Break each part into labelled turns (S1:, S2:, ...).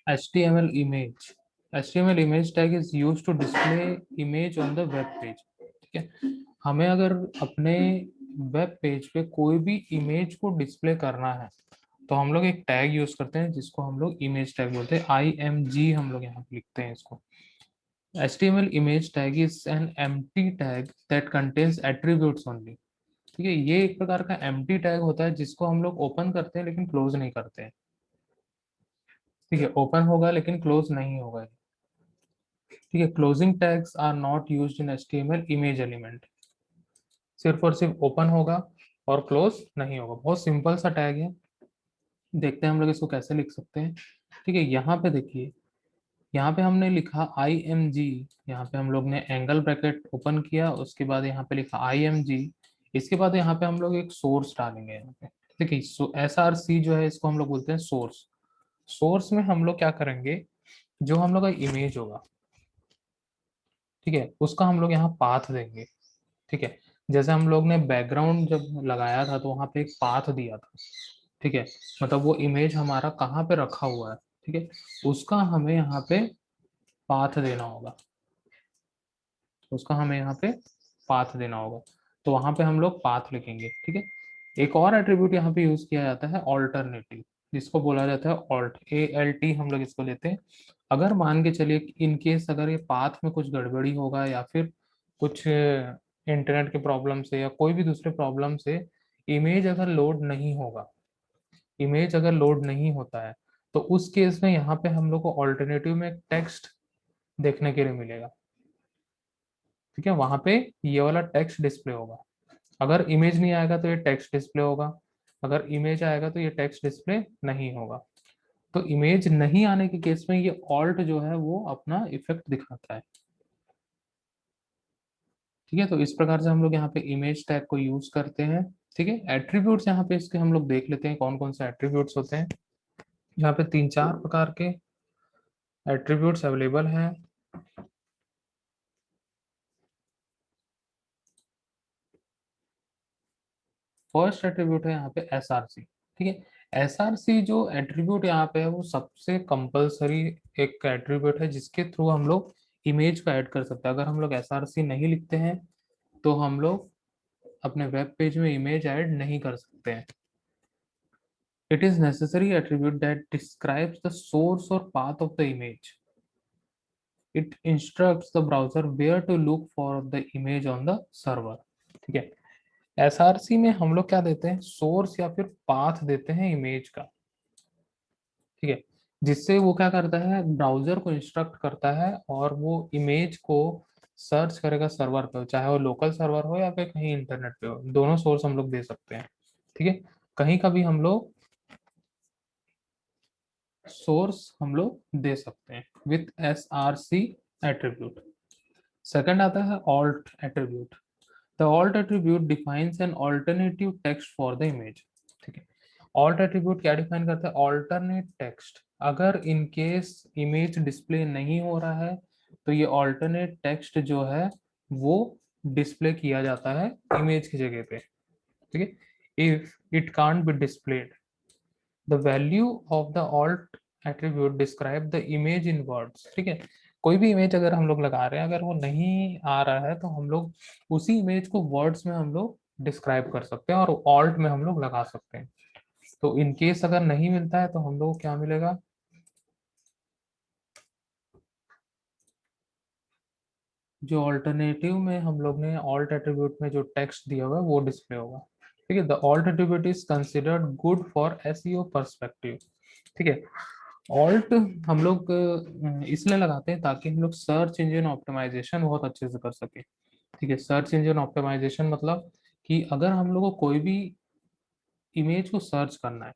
S1: HTML image. HTML image tag is used to display image on the web page. ठीक है, हमें अगर अपने वेब पेज पे कोई भी इमेज को डिस्प्ले करना है तो हम लोग एक टैग यूज करते हैं जिसको हम लोग इमेज टैग बोलते हैं, IMG हम लोग यहाँ पे लिखते हैं इसको। HTML image tag is an empty tag that contains attributes only। ठीक है, ये एक प्रकार का empty tag होता है जिसको हम लोग ओपन करते हैं लेकिन क्लोज नहीं करते हैं। ठीक है, ओपन होगा लेकिन क्लोज नहीं होगा। ठीक है, closing tags are not used in HTML image element. सिर्फ और सिर्फ ओपन होगा और क्लोज नहीं होगा। बहुत सिंपल सा टैग है। देखते हैं हम लोग इसको कैसे लिख सकते हैं। ठीक है, यहाँ पे देखिए, यहाँ पे हमने लिखा IMG। यहाँ पे हम लोग ने एंगल ब्रैकेट ओपन किया, उसके बाद यहाँ पे लिखा IMG। इसके बाद यहाँ पे हम लोग एक सोर्स डालेंगे यहाँ पे। देखिए, SRC जो है इसको हम लोग बोलते हैं सोर्स। सोर्स में हम लोग क्या करेंगे, जो हम लोग का इमेज होगा, ठीक है, उसका हम लोग यहाँ पाथ देंगे। ठीक है, जैसे हम लोग ने बैकग्राउंड जब लगाया था तो वहां पे एक पाथ दिया था। ठीक है, मतलब वो इमेज हमारा कहाँ पे रखा हुआ है, ठीक है, उसका हमें यहाँ पे पाथ देना होगा। उसका हमें यहाँ पे पाथ देना होगा, तो वहां पे हम लोग पाथ लिखेंगे। ठीक है, एक और एट्रीब्यूट यहाँ पे यूज किया जाता है ऑल्टरनेटिव, जिसको बोला जाता है ऑल्ट, ALT हम लोग इसको लेते हैं। अगर मान के चलिए इन केस अगर ये पाथ में कुछ गड़बड़ी होगा या फिर कुछ इंटरनेट के प्रॉब्लम से या कोई भी दूसरे प्रॉब्लम से इमेज अगर लोड नहीं होगा, इमेज अगर लोड नहीं होता है, तो उस केस में यहाँ पे हम लोग को ऑल्टरनेटिव में टेक्स्ट देखने के लिए मिलेगा। ठीक है, वहां पे ये वाला टेक्स्ट डिस्प्ले होगा। अगर इमेज नहीं आएगा तो ये टेक्स्ट डिस्प्ले होगा, अगर इमेज आएगा तो ये टेक्स्ट डिस्प्ले नहीं होगा। तो इमेज नहीं आने के केस में ये ऑल्ट जो है वो अपना इफेक्ट दिखाता है। ठीक है, तो इस प्रकार से हम लोग यहाँ पे इमेज टैग को यूज करते हैं। ठीक है, एट्रीब्यूट्स यहाँ पे इसके हम लोग देख लेते हैं कौन कौन से एट्रीब्यूट्स होते हैं। यहाँ पे 3-4 प्रकार के एट्रीब्यूट्स अवेलेबल हैं। फर्स्ट एट्रीब्यूट है यहाँ पे SRC। ठीक है, SRC जो एट्रीब्यूट यहाँ पे है वो सबसे कंपलसरी एक एट्रीब्यूट है जिसके थ्रू हम लोग इमेज को ऐड कर सकते हैं। अगर हम लोग SRC नहीं लिखते हैं तो हम लोग अपने वेब पेज में इमेज ऐड नहीं कर सकते हैं। It is necessary attribute that describes the source और path of the image. It instructs the browser where to look for the image on the server. ठीक है, SRC में हम लोग क्या देते हैं, सोर्स या फिर पाथ देते हैं इमेज का। ठीक है, जिससे वो क्या करता है, ब्राउजर को इंस्ट्रक्ट करता है और वो इमेज को सर्च करेगा सर्वर पे, चाहे वो लोकल सर्वर हो या फिर कहीं इंटरनेट पे हो। दोनों सोर्स हम लोग दे सकते हैं। ठीक है, कहीं का भी हम लोग सोर्स हम लोग दे सकते हैं विथ SRC एट्रीब्यूट। सेकंड आता है alt attribute. The alt attribute defines an alternative text for the image. ठीक है, ऑल्ट एट्रीब्यूट क्या डिफाइन करता है, ऑल्टरनेट टेक्स्ट। अगर इन केस इमेज डिस्प्ले नहीं हो रहा है तो ये ऑल्टरनेट टेक्स्ट जो है वो डिस्प्ले किया जाता है इमेज की जगह पे। ठीक है, if it can't be displayed, the value of the alt attribute describe the image in words. ठीक है, कोई भी इमेज अगर हम लोग लगा रहे हैं, अगर वो नहीं आ रहा है तो हम लोग उसी इमेज को वर्ड्स में हम लोग डिस्क्राइब कर सकते हैं और ऑल्ट में हम लोग लगा सकते हैं। तो इन केस अगर नहीं मिलता है तो हम लोग को क्या मिलेगा, जो ऑल्टरनेटिव में हम लोग ने ऑल्ट एट्रीब्यूट में जो टेक्स्ट दिया हुआ है वो डिस्प्ले होगा। ठीक है, the alt attribute is considered good for SEO perspective. ठीक है, ऑल्ट हम लोग इसलिए लगाते हैं ताकि हम लोग सर्च इंजन ऑप्टिमाइजेशन बहुत अच्छे से कर सके। ठीक है, सर्च इंजन ऑप्टिमाइजेशन मतलब कि अगर हम लोग को कोई भी इमेज को सर्च करना है,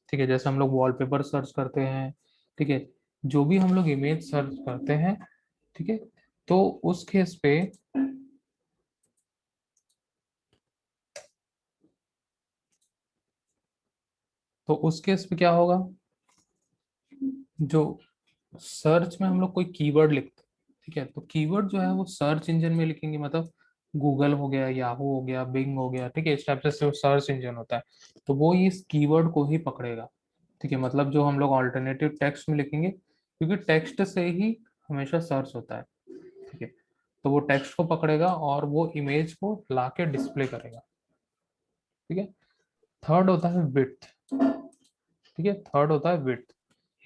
S1: ठीक है, जैसे हम लोग वॉलपेपर सर्च करते हैं, ठीक है, जो भी हम लोग इमेज सर्च करते हैं, ठीक है, तो उस केस पे क्या होगा, जो सर्च में हम लोग कोई कीवर्ड लिखते हैं, ठीक है, तो कीवर्ड जो है वो सर्च इंजन में लिखेंगे, मतलब गूगल हो गया, याहू हो गया, बिंग हो गया। ठीक है, इस टाइप से सर्च इंजन होता है, तो वो इस कीवर्ड को ही पकड़ेगा। ठीक है, मतलब जो हम लोग ऑल्टरनेटिव टेक्स्ट में लिखेंगे क्योंकि टेक्स्ट से ही हमेशा सर्च होता है, ठीक है। तो वो टेक्स्ट को पकड़ेगा और वो इमेज को लाके डिस्प्ले करेगा, ठीक है। थर्ड होता है विड्थ, ठीक है, थर्ड होता है width.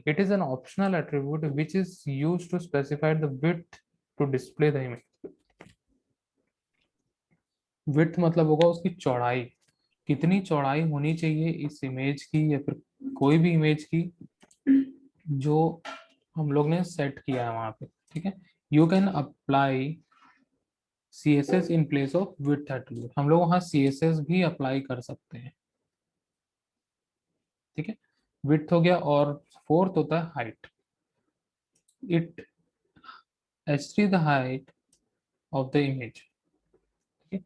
S1: It is an optional attribute which is used to specify the width to display the image. Width मतलब होगा उसकी चौड़ाई, कितनी चौड़ाई होनी चाहिए इस इमेज की या फिर कोई भी इमेज की जो हम लोग ने सेट किया है वहां पे, ठीक है। You can apply C S S in place of width attribute, हम लोग वहां सी एस एस भी अप्लाई कर सकते हैं, ठीक है। विड्थ हो गया, और फोर्थ होता है height. It H the height of the image, ठीक है।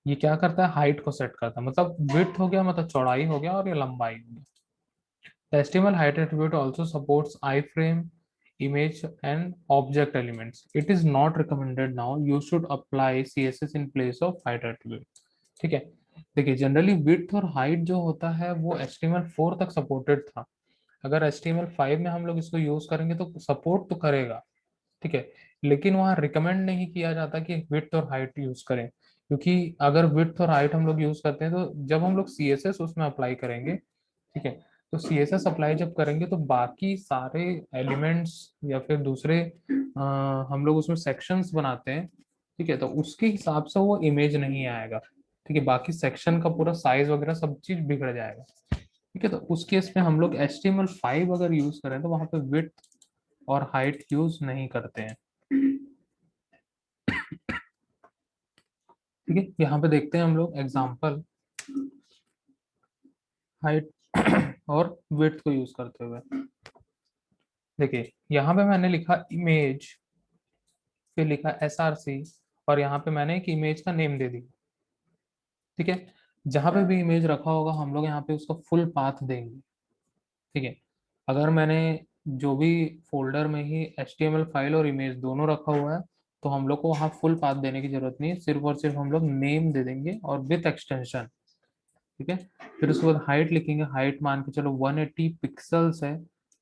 S1: ये क्या करता है, हाइट को सेट करता है, मतलब विड्थ हो गया मतलब चौड़ाई हो गया, और ये लंबाई हो गया। The HTML height attribute also supports iframe, image, and object elements. It is not recommended now. You should apply CSS in place of height attribute. ठीक है। देखिए जनरली विड्थ और हाइट जो होता है वो HTML4 तक सपोर्टेड था। अगर HTML5 में हम लोग इसको यूज करेंगे तो सपोर्ट तो करेगा, ठीक है। लेकिन वहाँ रिकमेंड नहीं किया जाता कि विड्थ और हाइट यूज करें, क्योंकि अगर विड्थ और हाइट हम लोग यूज करते हैं तो जब हम लोग CSS उसमें अप्लाई करेंगे, ठीक है, तो CSS अप्लाई जब करेंगे तो बाकी सारे एलिमेंट्स या फिर दूसरे हम लोग उसमें सेक्शंस बनाते हैं, ठीक है, तो उसके हिसाब से वो इमेज नहीं आएगा, ठीक है। बाकी सेक्शन का पूरा साइज वगैरह सब चीज बिगड़ जाएगा, ठीक है। तो उस केस में हम लोग HTML5 अगर यूज करें तो वहां पे विड्थ और हाइट यूज नहीं करते हैं, ठीक है। यहाँ पे देखते हैं हम लोग एग्जांपल हाइट और विड्थ को यूज करते हुए। देखिए यहाँ पे मैंने लिखा इमेज, फिर लिखा SRC, और यहाँ पे मैंने एक इमेज का नेम दे दिया, ठीक है। जहां पे भी इमेज रखा होगा हम लोग यहाँ पे उसका फुल पाथ देंगे, ठीक है। अगर मैंने जो भी फोल्डर में ही HTML फाइल और इमेज दोनों रखा हुआ है तो हम लोग को वहाँ फुल पाथ देने की जरूरत नहीं है, सिर्फ और सिर्फ हम लोग नेम दे देंगे और विथ एक्सटेंशन, ठीक है। फिर उसके बाद हाइट लिखेंगे, हाइट मान के चलो 180 पिक्सल्स है,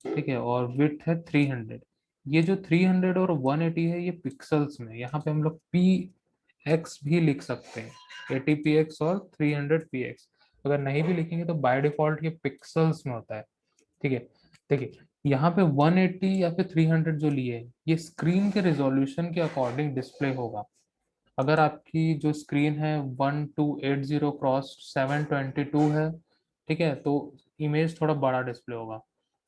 S1: ठीक है, और विड्थ है 300। ये जो 300 और 180 है ये पिक्सल्स में, यहाँ पे हम लोग पी एक्स भी लिख सकते हैं, 80px और 300px। अगर नहीं भी लिखेंगे तो बाय डिफॉल्ट ये पिक्सल्स में होता है, ठीक है। देखिए यहाँ पे 180 या फिर 300 जो लिए है ये स्क्रीन के रिजोल्यूशन के अकॉर्डिंग डिस्प्ले होगा। अगर आपकी जो स्क्रीन है 1280 क्रॉस 722 है, ठीक है, तो इमेज थोड़ा बड़ा डिस्प्ले होगा।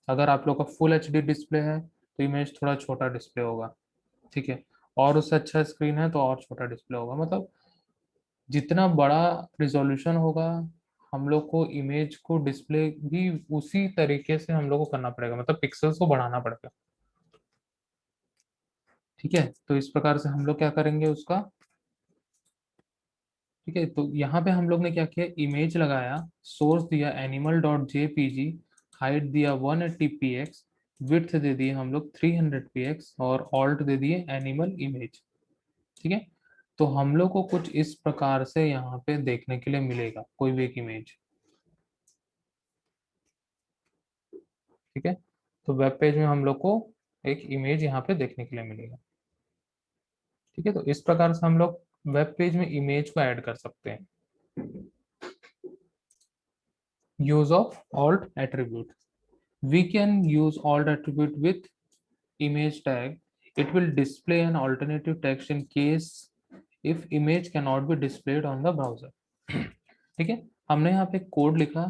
S1: अगर आप लोग का फुल HD डिस्प्ले है तो इमेज थोड़ा छोटा डिस्प्ले होगा, ठीक है। और उससे अच्छा स्क्रीन है तो और छोटा डिस्प्ले होगा। मतलब जितना बड़ा रिजोल्यूशन होगा हम लोग को इमेज को डिस्प्ले भी उसी तरीके से हम लोग को करना पड़ेगा, मतलब पिक्सल्स को बढ़ाना पड़ेगा, ठीक है। तो इस प्रकार से हम लोग क्या करेंगे उसका, ठीक है। तो यहाँ पे हम लोग ने क्या किया, इमेज लगाया, सोर्स दिया animal.jpg, हाइट दिया 180px, विड्थ दे दिए हम लोग 300px, और ऑल्ट दे दिए एनिमल इमेज, ठीक है। तो हम लोग को कुछ इस प्रकार से यहाँ पे देखने के लिए मिलेगा कोई भी एक इमेज, ठीक है। तो वेब पेज में हम लोग को एक इमेज यहाँ पे देखने के लिए मिलेगा, ठीक है। तो इस प्रकार से हम लोग वेब पेज में इमेज को ऐड कर सकते हैं। Use of alt attribute, we can use alt attribute with image tag. It will display an alternative text in case if image cannot be displayed on the browser. ठीक है। हमने यहाँ पे कोड लिखा,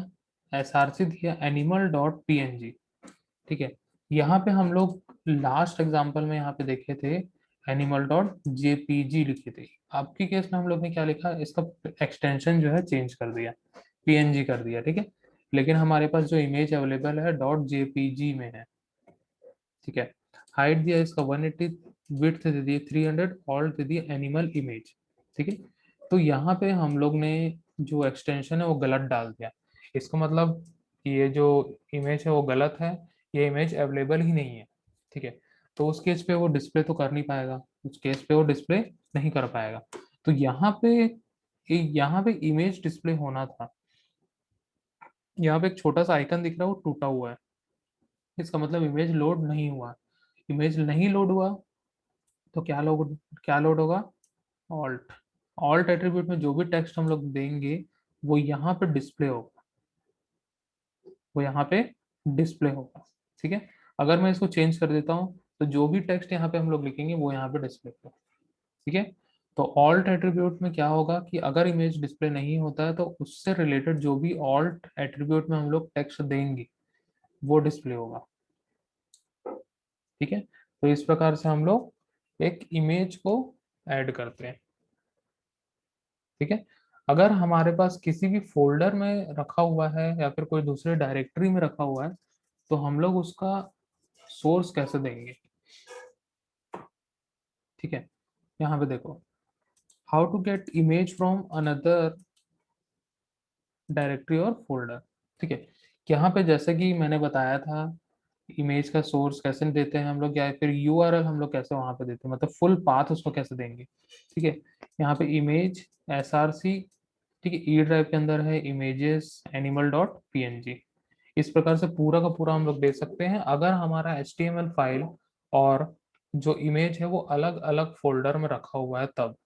S1: SRC दिया animal.png, ठीक है। यहाँ पे हम लोग लास्ट एग्जांपल में यहाँ पे देखे थे animal.jpg लिखे थे। आपकी केस में हम लोग ने क्या लिखा, इसका एक्सटेंशन जो है चेंज कर दिया, PNG कर दिया, ठीक है। लेकिन हमारे पास जो इमेज अवेलेबल है .jpg में है, ठीक है। हाइट दिया इसका 180, विड्थ दे दिए 300, ऑल्ट दे दिए एनिमल इमेज, ठीक है। तो यहाँ पे हम लोग ने जो एक्सटेंशन है वो गलत डाल दिया, इसका मतलब ये जो इमेज है वो गलत है, ये इमेज अवेलेबल ही नहीं है, ठीक है। तो उस केस पे वो डिस्प्ले तो कर नहीं पाएगा, उस केस पे वो डिस्प्ले नहीं कर पाएगा। तो यहाँ पे इमेज डिस्प्ले होना था, यहाँ पे एक छोटा सा आइकन दिख रहा है वो टूटा हुआ है, इसका मतलब इमेज लोड नहीं हुआ। इमेज नहीं लोड हुआ तो क्या लोड होगा? ऑल्ट। ऑल्ट एट्रीब्यूट में जो भी टेक्स्ट हम लोग देंगे वो यहाँ पे डिस्प्ले होगा, वो यहाँ पे डिस्प्ले होगा। ठीक है, अगर मैं इसको चेंज कर देता हूँ तो जो भी टेक्स्ट यहाँ पे हम लोग लिखेंगे वो यहाँ पे डिस्प्ले होगा। ठीक है, तो ऑल्ट एट्रीब्यूट में क्या होगा कि अगर इमेज डिस्प्ले नहीं होता है तो उससे रिलेटेड जो भी ऑल्ट एट्रीब्यूट में हम लोग टेक्स्ट देंगे वो डिस्प्ले होगा। ठीक है, तो इस प्रकार से हम लोग एक इमेज को ऐड करते हैं। ठीक है, अगर हमारे पास किसी भी फोल्डर में रखा हुआ है या फिर कोई दूसरे डायरेक्टरी में रखा हुआ है तो हम लोग उसका सोर्स कैसे देंगे? ठीक है, यहाँ पे देखो, how to get image from another directory और फोल्डर। ठीक है, यहाँ पे जैसे कि मैंने बताया था, इमेज का सोर्स कैसे देते हैं हम लोग, या फिर यूआरएल हम लोग कैसे वहां पे देते हैं, मतलब फुल पाथ उसको कैसे देंगे। ठीक है, यहाँ पे इमेज एसआरसी, ठीक है, ई ड्राइव के अंदर है इमेजेस एनिमल डॉट पीएनजी। इस प्रकार से पूरा का पूरा हम लोग दे सकते हैं अगर हमारा एचटीएमएल फाइल और जो इमेज है वो अलग अलग फोल्डर में रखा हुआ है तब।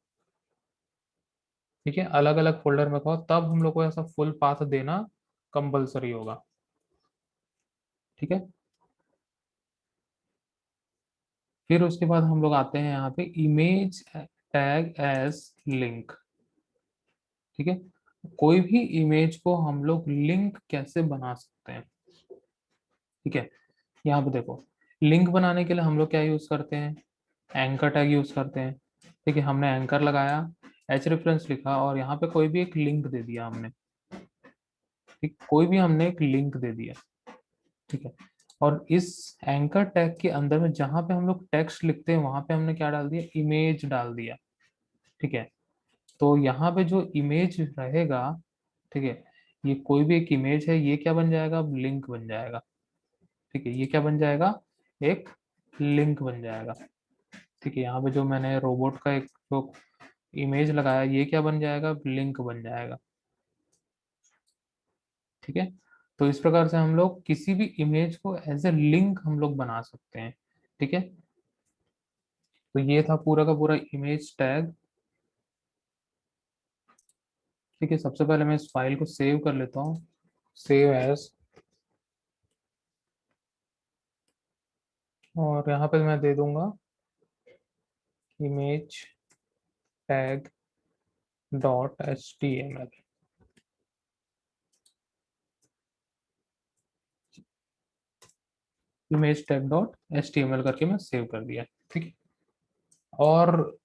S1: ठीक है, अलग अलग फोल्डर में रखा हो तब हम लोग को ऐसा फुल पाथ देना कंपलसरी होगा। ठीक है, फिर उसके बाद हम लोग आते हैं यहाँ पे इमेज टैग एज लिंक। ठीक है, कोई भी इमेज को हम लोग लिंक कैसे बना सकते हैं। ठीक है, यहाँ पे देखो, लिंक बनाने के लिए हम लोग क्या यूज करते हैं? एंकर टैग यूज करते हैं। ठीक है, हमने एंकर लगाया, एच रेफरेंस लिखा और यहाँ पे कोई भी एक लिंक दे दिया हमने। ठीक, कोई भी हमने एक लिंक दे दिया। ठीक है, और इस एंकर टैग के अंदर में जहां पे हम लोग टेक्स्ट लिखते हैं वहां पे हमने क्या डाल दिया? इमेज डाल दिया। ठीक है, तो यहाँ पे जो इमेज रहेगा, ठीक है, ये कोई भी एक इमेज है, ये क्या बन जाएगा? अब लिंक बन जाएगा। ठीक है, ये क्या बन जाएगा? एक लिंक बन जाएगा। ठीक है, यहाँ पे जो मैंने रोबोट का एक जो इमेज लगाया ये क्या बन जाएगा? लिंक बन जाएगा। ठीक है, तो इस प्रकार से हम लोग किसी भी इमेज को एज ए लिंक हम लोग बना सकते हैं। ठीक है, तो ये था पूरा का पूरा इमेज टैग। ठीक है, सबसे पहले मैं इस फाइल को सेव कर लेता हूँ, सेव एज, और यहाँ पे मैं दे दूंगा image tag dot H T M L. Image tag dot H T M L करके मैं सेव कर दिया। ठीक है, और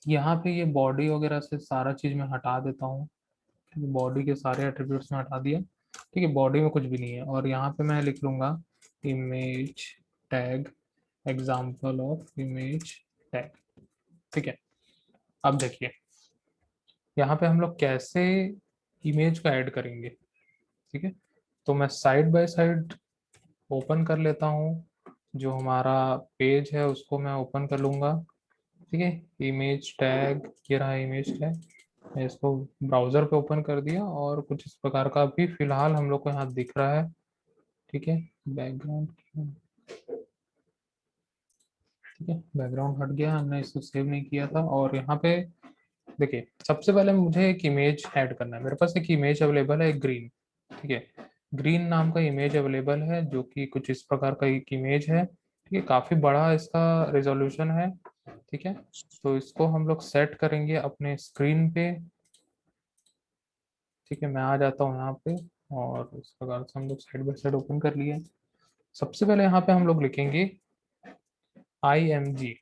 S1: यहाँ पे ये बॉडी वगैरह से सारा चीज मैं हटा देता हूँ। बॉडी के सारे एट्रीब्यूट्स में हटा दिया। ठीक है, बॉडी में कुछ भी नहीं है, और यहाँ पे मैं लिख लूंगा image tag example of image tag. ठीक है, अब देखिए यहाँ पे हम लोग कैसे इमेज को ऐड करेंगे। ठीक है, तो मैं साइड बाय साइड ओपन कर लेता हूँ, जो हमारा पेज है उसको मैं ओपन कर लूंगा। ठीक है, इमेज टैग, ये रहा इमेज टैग, मैं इसको ब्राउजर पे ओपन कर दिया और कुछ इस प्रकार का भी फिलहाल हम लोग को यहाँ दिख रहा है। ठीक है, बैकग्राउंड, ठीक है, बैकग्राउंड हट गया, हमने इसको सेव नहीं किया था। और यहाँ पे देखिए, सबसे पहले मुझे एक इमेज ऐड करना है। मेरे पास एक इमेज अवेलेबल है, एक ग्रीन। ठीक है, ग्रीन नाम का इमेज अवेलेबल है जो कि कुछ इस प्रकार का एक इमेज है। ठीक है, काफी बड़ा इसका रेजोल्यूशन है। ठीक है, तो इसको हम लोग सेट करेंगे अपने स्क्रीन पे। ठीक है, मैं आ जाता हूँ यहाँ पे, और इस प्रकार से हम लोग साइड बाय साइड ओपन कर लिए। सबसे पहले यहाँ पे हम लोग लिखेंगे IMG।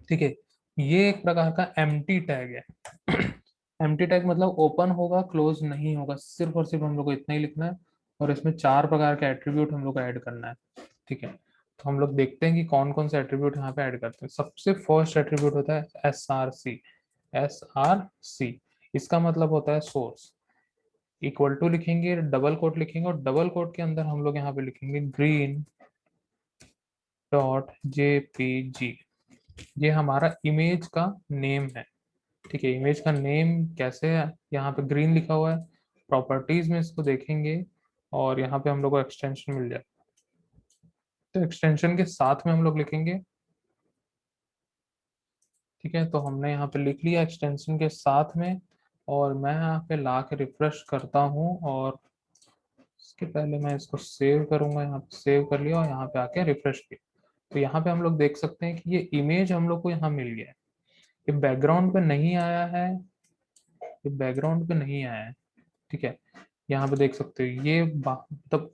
S1: ठीक है, ये एक प्रकार का एम्प्टी टैग है। एम्प्टी टैग मतलब ओपन होगा क्लोज नहीं होगा, सिर्फ और सिर्फ हम लोग को इतना ही लिखना है। और इसमें 4 प्रकार के एट्रीब्यूट हम लोग को ऐड करना है। ठीक है, तो हम लोग देखते हैं कि कौन कौन से एट्रीब्यूट यहाँ पे ऐड करते हैं। सबसे फर्स्ट एट्रीब्यूट होता है SRC। SRC, इसका मतलब होता है सोर्स। इक्वल टू लिखेंगे, डबल कोट लिखेंगे, और डबल कोट के अंदर हम लोग यहाँ पे लिखेंगे ग्रीन डॉट JPG। ये हमारा इमेज का नेम है। ठीक है, इमेज का नेम कैसे है? यहाँ पे ग्रीन लिखा हुआ है, प्रॉपर्टीज में इसको देखेंगे और यहाँ पे हम लोग को एक्सटेंशन मिल जाए। तो एक्सटेंशन के साथ में हम लोग लिखेंगे। ठीक है, तो हमने यहाँ पे लिख लिया एक्सटेंशन के साथ में, और मैं यहाँ पे ला के रिफ्रेश करता हूँ, और इसके पहले मैं इसको सेव करूंगा। यहाँ पे सेव कर लिया और यहाँ पे आके रिफ्रेश किया, तो यहाँ पे हम लोग देख सकते हैं कि ये इमेज हम लोग को यहाँ मिल गया है। ये बैकग्राउंड पे नहीं आया है, ये बैकग्राउंड पे नहीं आया है। ठीक है, यहाँ पे देख सकते हो ये मतलब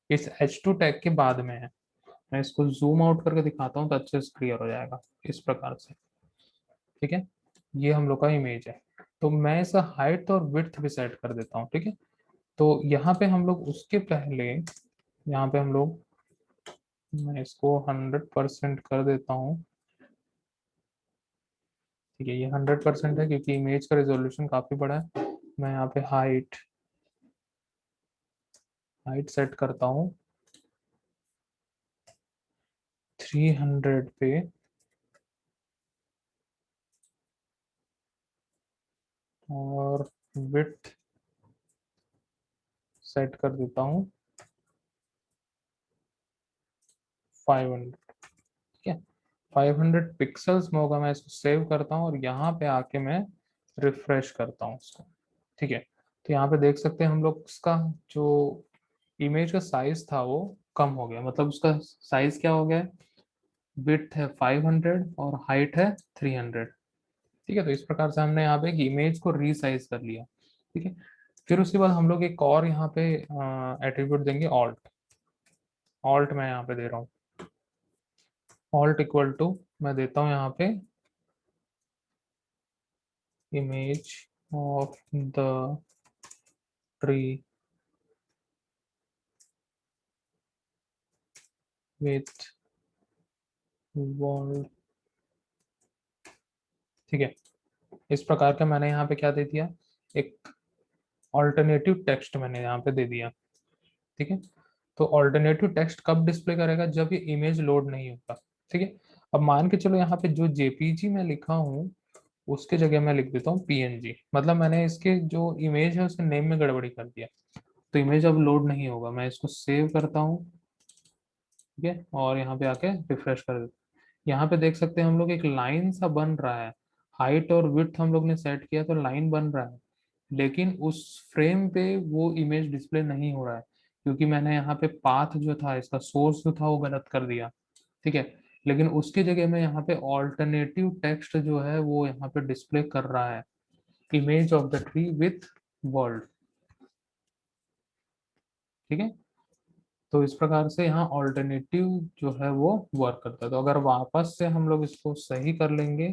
S1: इस H2 टैग के बाद में है। मैं इसको जूम आउट करके दिखाता हूँ तो अच्छे से क्लियर हो जाएगा इस प्रकार से। ठीक है, ये हम लोग का इमेज है। तो मैं इसका हाइट और विड्थ भी सेट कर देता हूँ। ठीक है, तो यहाँ पे हम लोग उसके पहले यहाँ पे हम लोग, मैं इसको 100% कर देता हूँ। ठीक है, ये 100% है क्योंकि इमेज का रेजोल्यूशन काफी बड़ा है। मैं यहाँ पे हाइट हाइट सेट करता हूँ 300 पे, और विड्थ सेट कर देता हूँ 500। ठीक है, 500 पिक्सल्स में होगा। मैं इसको सेव करता हूँ और यहाँ पे आके मैं रिफ्रेश करता हूँ उसको। ठीक है, तो यहाँ पे देख सकते हैं हम लोग उसका जो इमेज का साइज था वो कम हो गया, मतलब उसका साइज क्या हो गया है, विड्थ है 500 और हाइट है 300। ठीक है, तो इस प्रकार से हमने यहाँ पे एक इमेज को रीसाइज कर लिया। ठीक है, फिर उसके बाद हम लोग एक और यहाँ पे एट्रीब्यूट देंगे, ऑल्ट। ऑल्ट मैं यहाँ पे दे रहा हूँ, ऑल्ट इक्वल टू मैं देता हूँ यहाँ पे image of the tree with world. ठीक है, इस प्रकार का मैंने यहाँ पे क्या दे दिया, एक ऑल्टरनेटिव टेक्स्ट मैंने यहाँ पे दे दिया। ठीक है, तो ऑल्टरनेटिव टेक्स्ट कब डिस्प्ले करेगा, जब ये इमेज लोड नहीं होगा। ठीक है, अब मान के चलो यहाँ पे जो जेपीजी में लिखा हूँ उसके जगह मैं लिख देता हूँ पीएनजी, मतलब मैंने इसके जो इमेज है उसके नेम में गड़बड़ी कर दिया, तो इमेज अब लोड नहीं होगा। मैं इसको सेव करता हूँ। ठीक है, और यहाँ पे आके रिफ्रेश कर देता हूँ। यहाँ पे देख सकते हैं हम लोग एक लाइन सा बन रहा है, हाइट और विड्थ हम लोग ने सेट किया तो लाइन बन रहा है, लेकिन उस फ्रेम पे वो इमेज डिस्प्ले नहीं हो रहा है क्योंकि मैंने यहाँ पे पाथ जो था, इसका सोर्स जो था वो गलत कर दिया। ठीक है, लेकिन उसके जगह में यहाँ पे ऑल्टरनेटिव टेक्स्ट जो है वो यहाँ पे डिस्प्ले कर रहा है, image of the tree with world. ठीक है, तो इस प्रकार से यहाँ ऑल्टरनेटिव जो है वो वर्क करता है। तो अगर वापस से हम लोग इसको सही कर लेंगे,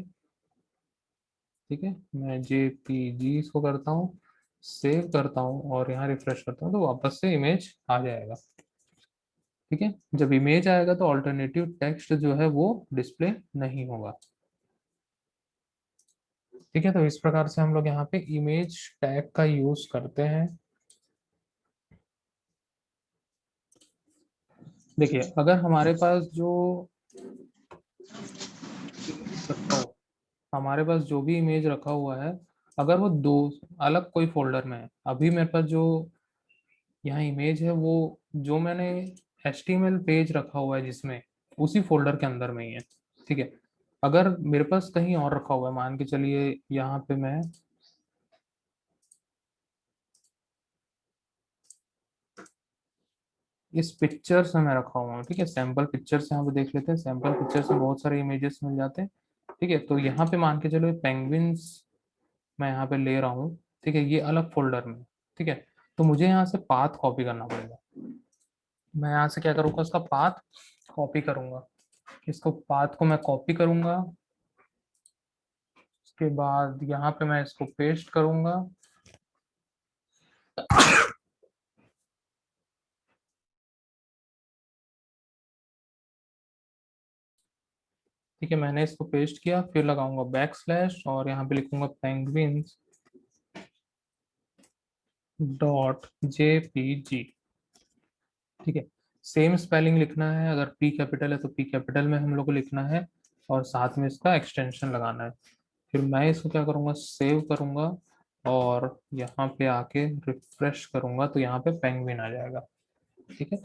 S1: ठीक है, मैं जेपीजी इसको करता हूँ, सेव करता हूँ और यहाँ रिफ्रेश करता हूँ तो वापस से इमेज आ जाएगा। ठीक है, जब इमेज आएगा तो ऑल्टरनेटिव टेक्स्ट जो है वो डिस्प्ले नहीं होगा। ठीक है, तो इस प्रकार से हम लोग यहाँ पे इमेज टैग का यूज करते हैं। देखिए, अगर हमारे पास जो इमेज रखा हो, हमारे पास जो भी इमेज रखा हुआ है, अगर वो दो अलग कोई फोल्डर में है, अभी मेरे पास जो यहाँ इमेज है वो जो मैंने HTML पेज रखा हुआ है जिसमें, उसी फोल्डर के अंदर में ही है। ठीक है, अगर मेरे पास कहीं और रखा हुआ है, मान के चलिए यहाँ पे मैं इस पिक्चर से मैं रखा हुआ हूँ। ठीक है, सैंपल पिक्चर से यहाँ पे देख लेते हैं, सैंपल पिक्चर से बहुत सारे इमेजेस मिल जाते हैं। ठीक है, तो यहाँ पे मान के चलो पेंगुइन्स मैं यहाँ पे ले रहा हूँ। ठीक है, ये अलग फोल्डर में। ठीक है, तो मुझे यहाँ से पाथ कॉपी करना पड़ेगा। मैं यहाँ से क्या करूँगा, उसका पाथ कॉपी करूंगा। इसको पाथ को मैं कॉपी करूंगा, उसके बाद यहाँ पे मैं इसको पेस्ट करूंगा। ठीक है, मैंने इसको पेस्ट किया, फिर लगाऊंगा बैकस्लैश और यहाँ पे लिखूंगा पेंगुइन्स डॉट जेपीजी। ठीक है, सेम स्पेलिंग लिखना है, अगर पी कैपिटल है तो पी कैपिटल में हम लोग को लिखना है और साथ में इसका एक्सटेंशन लगाना है। फिर मैं इसको क्या करूँगा, सेव करूँगा और यहाँ पे आके रिफ्रेश करूँगा तो यहाँ पे पेंगुइन आ जाएगा। ठीक है,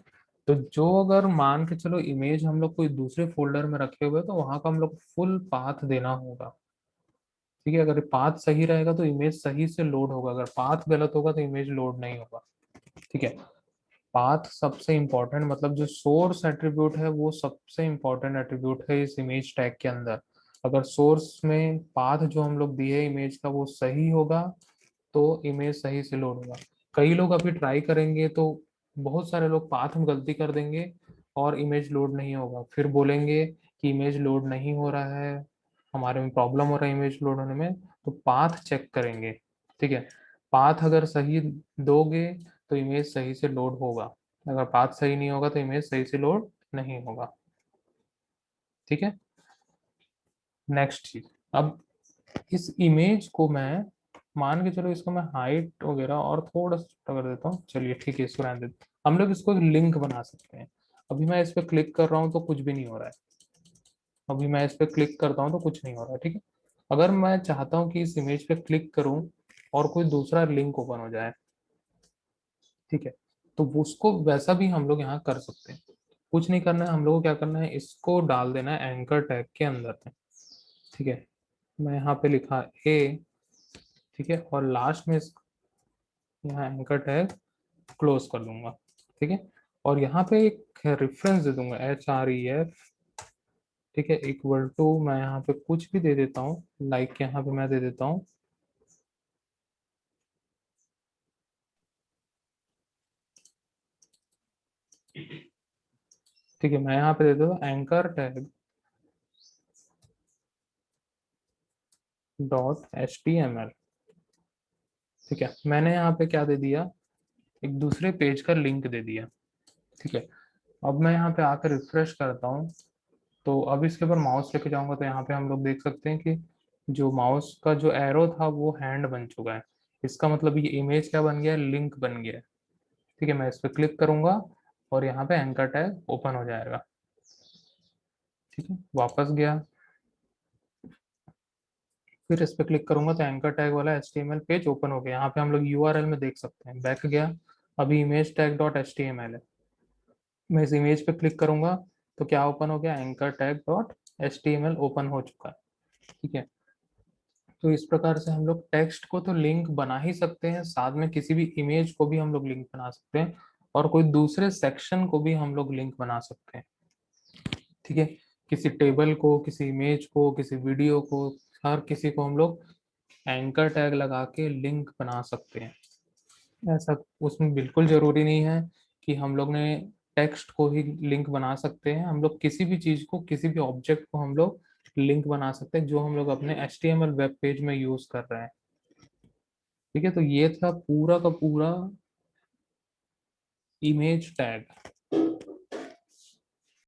S1: तो जो अगर मान के चलो इमेज हम लोग कोई दूसरे फोल्डर में रखे हुए तो वहां का हम लोग फुल पाथ देना होगा। ठीक है, अगर पाथ सही रहेगा तो इमेज सही से लोड होगा, अगर पाथ गलत होगा तो इमेज लोड नहीं होगा। ठीक है, पाथ सबसे इंपॉर्टेंट, मतलब जो सोर्स एट्रीब्यूट है वो सबसे इंपॉर्टेंट एट्रीब्यूट है इस इमेज टैग के अंदर। अगर सोर्स में पाथ जो हम लोग दिए इमेज का वो सही होगा तो इमेज सही से लोड होगा। कई लोग अभी ट्राई करेंगे तो बहुत सारे लोग पाथ में गलती कर देंगे और इमेज लोड नहीं होगा, फिर बोलेंगे कि इमेज लोड नहीं हो रहा है, हमारे में प्रॉब्लम हो रहा है इमेज लोड होने में। तो पाथ चेक करेंगे। ठीक है, पाथ अगर सही दोगे तो इमेज सही से लोड होगा, अगर पाथ सही नहीं होगा तो इमेज सही से लोड नहीं होगा। ठीक है, नेक्स्ट चीज, अब इस इमेज को मैं मान के चलो इसको मैं हाइट वगैरह और थोड़ा सा छोटा कर देता हूँ, चलिए ठीक है इसको रहने देते हैं। हम लोग इसको एक लिंक बना सकते हैं। अभी मैं इस पर क्लिक कर रहा हूँ तो कुछ भी नहीं हो रहा है, अभी मैं इस पर क्लिक करता हूँ तो कुछ नहीं हो रहा है। ठीक है, अगर मैं चाहता हूँ कि इस इमेज पे क्लिक करूँ और कोई दूसरा लिंक ओपन हो जाए, ठीक है, तो उसको वैसा भी हम लोग यहाँ कर सकते हैं। कुछ नहीं करना है हम लोग को, क्या करना है, इसको डाल देना है एंकर टैग के अंदर में। ठीक है, मैं यहाँ पे लिखा ए, ठीक है, और लास्ट में यहाँ एंकर टैग क्लोज कर दूंगा। ठीक है, और यहाँ पे एक रेफरेंस दे दूंगा href, ठीक है, इक्वल टू, मैं यहाँ पे कुछ भी दे देता हूँ, लाइक यहाँ पे मैं दे देता हूँ ठीक है, मैं यहाँ पे दे देता हूँ एंकर टैग .html। ठीक है, मैंने यहाँ पे क्या दे दिया, एक दूसरे पेज का लिंक दे दिया। ठीक है, अब मैं यहाँ पे आकर रिफ्रेश करता हूँ, तो अब इसके ऊपर माउस लेके जाऊंगा तो यहाँ पे हम लोग देख सकते हैं कि जो माउस का जो एरो था वो हैंड बन चुका है। इसका मतलब ये इमेज क्या बन गया है, लिंक बन गया है। ठीक है, मैं इस पर क्लिक करूंगा और यहाँ पे एंकर टैग ओपन हो जाएगा। ठीक है, वापस गया, फिर इस पर क्लिक करूंगा तो एंकर टैग वाला HTML पेज ओपन हो गया। यहाँ पे हम लोग URL में देख सकते हैं, बैक गया, अभी इमेज टैग .html है। मैं इस इमेज पे क्लिक करूंगा तो क्या ओपन हो गया, एंकर टैग .html ओपन हो चुका है। ठीक है, तो इस प्रकार से हम लोग टेक्स्ट को तो लिंक बना ही सकते हैं, साथ में किसी भी इमेज को भी हम लोग लिंक बना सकते हैं, और कोई दूसरे सेक्शन को भी हम लोग लिंक बना सकते हैं। ठीक है, किसी टेबल को, किसी इमेज को, किसी वीडियो को, हर किसी को हम लोग एंकर टैग लगा के लिंक बना सकते हैं। ऐसा उसमें बिल्कुल जरूरी नहीं है कि हम लोग ने टेक्स्ट को ही लिंक बना सकते हैं, हम लोग किसी भी चीज को, किसी भी ऑब्जेक्ट को हम लोग लिंक बना सकते हैं जो हम लोग अपने HTML वेब पेज में यूज कर रहे हैं। ठीक है, तो ये था पूरा का पूरा इमेज टैग।